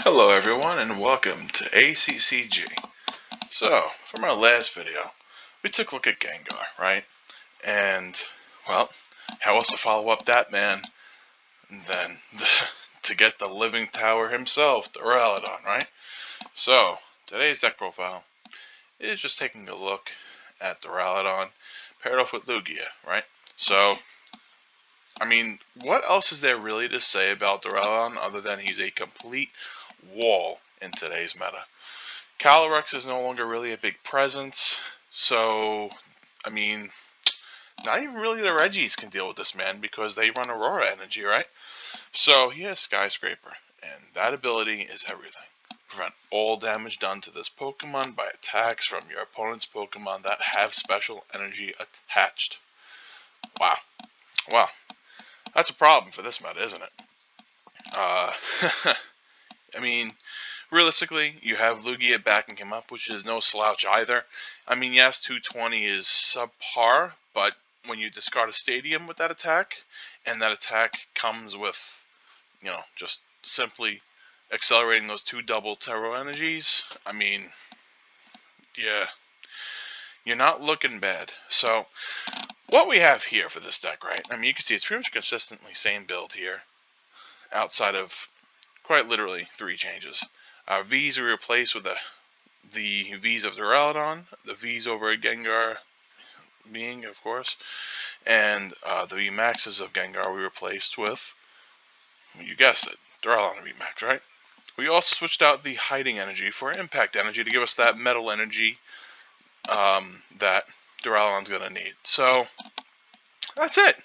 Hello everyone and welcome to ACCG. So, from our last video, we took a look at Gengar, right? And, well, how else to follow up that man than to get the living tower himself, Duraludon, right? So, today's deck profile is just taking a look at Duraludon paired off with Lugia, right? So, I mean, what else is there really to say about Duraludon other than he's a complete wall in today's meta? Calyrex is no longer really a big presence, so, I mean, not even really the Reggies can deal with this man because they run Aurora energy, right? So he has Skyscraper, and that ability is everything. Prevent all damage done to this Pokemon by attacks from your opponent's Pokemon that have special energy attached. Wow. Wow. That's a problem for this meta, isn't it? I mean, realistically, you have Lugia backing him up, which is no slouch either. I mean, yes, 220 is subpar, but when you discard a stadium with that attack, and that attack comes with, just simply accelerating those two double Terro energies, I mean, yeah, you're not looking bad. So, what we have here for this deck, right? I mean, you can see it's pretty much consistently same build here, outside of quite literally 3 changes. V's are replaced with the V's of Duraludon, the V's over at Gengar being, of course, and the V Maxes of Gengar we replaced with, well, you guessed it, Duraludon V Max, right? We also switched out the Hiding Energy for Impact Energy to give us that Metal Energy that Duraludon's going to need. So, that's it.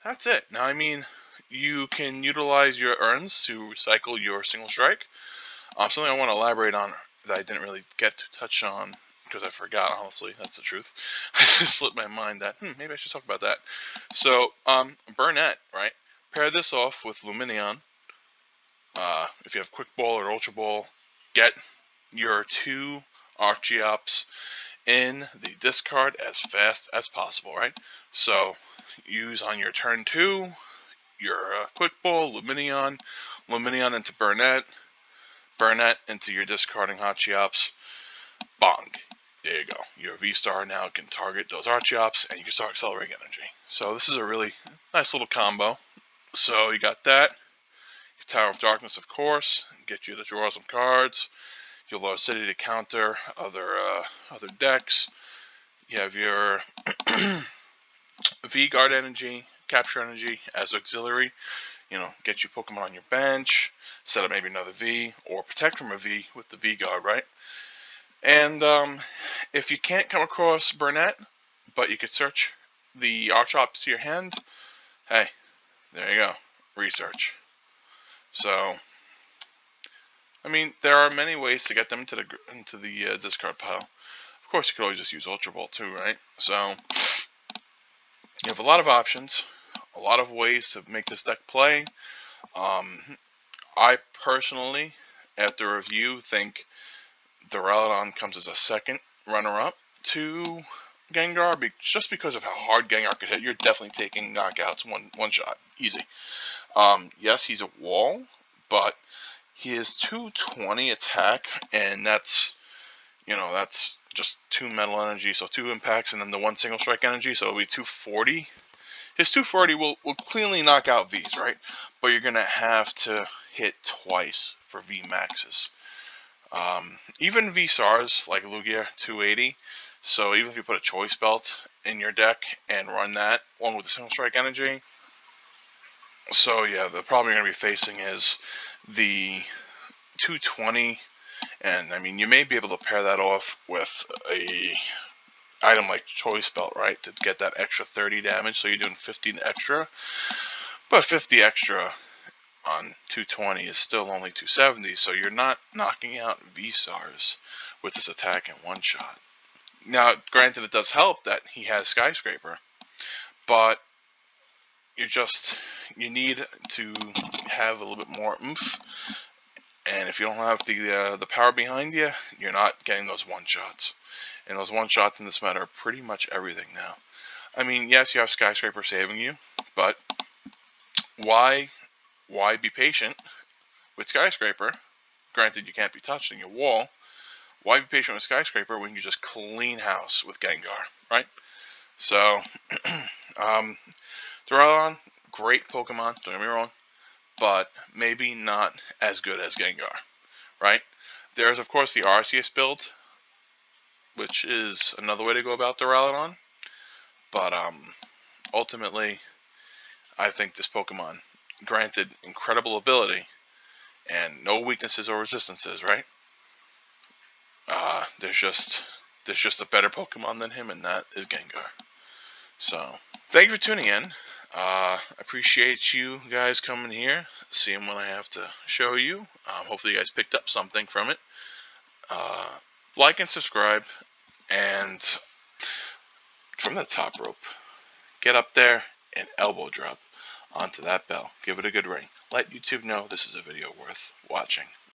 That's it. Now, I mean, you can utilize your urns to recycle your single strike. Something I want to elaborate on that I didn't really get to touch on because I forgot, honestly. That's the truth. I just slipped my mind that, maybe I should talk about that. So, Burnett, right? Pair this off with Lumineon. If you have Quick Ball or Ultra Ball, get your 2 Archeops in the discard as fast as possible, right? So, use on your turn 2, your Quick Ball, Lumineon into Burnett into your discarding Archeops, bong. There you go. Your V-Star now can target those Archeops, and you can start accelerating energy. So this is a really nice little combo. So you got that. Your Tower of Darkness, of course, get you to draw some cards. Your Lost City to counter other decks. You have your V-Guard energy, Capture energy as auxiliary. Get you Pokemon on your bench, set up maybe another V, or protect from a V with the V-Guard, right? And if you can't come across Burnett, but you could search the Archeops to your hand, hey, there you go, research. So, I mean, there are many ways to get them into the discard pile. Of course, you could always just use Ultra Ball too, right? So, you have a lot of options, a lot of ways to make this deck play. I personally, after review, think Duraludon comes as a second runner-up to Gengar, just because of how hard Gengar could hit. You're definitely taking knockouts one shot, easy. Yes, he's a wall, but he is 220 attack, and that's just 2 metal energy, so 2 impacts, and then the 1 single strike energy, so it'll be 240. His 240 will cleanly knock out Vs, right? But you're going to have to hit twice for V maxes. Even V-Stars, like Lugia, 280. So even if you put a Choice Belt in your deck and run that, along with the single strike energy. So yeah, the problem you're going to be facing is the 220. And I mean, you may be able to pair that off with a item like Choice Belt, right, to get that extra 30 damage, so you're doing 50 extra, but 50 extra on 220 is still only 270, so you're not knocking out V-Stars with this attack in one shot. Now, granted, it does help that he has Skyscraper, but you need to have a little bit more oomph, and if you don't have the power behind you, you're not getting those one-shots. And those one-shots in this meta are pretty much everything now. I mean, yes, you have Skyscraper saving you, but why be patient with Skyscraper granted you can't be touched in your wall, why be patient with Skyscraper when you just clean house with Gengar, right? So, Duraludon, great Pokemon, don't get me wrong, but maybe not as good as Gengar, right? There's, of course, the Arceus build, which is another way to go about Duraludon, but ultimately, I think this Pokemon, granted incredible ability, and no weaknesses or resistances, right? There's just a better Pokemon than him, and that is Gengar. So, thank you for tuning in. Appreciate you guys coming here, seeing what I have to show you. Hopefully you guys picked up something from it. Like and subscribe, and from the top rope, get up there and elbow drop onto that bell. Give it a good ring. Let YouTube know this is a video worth watching.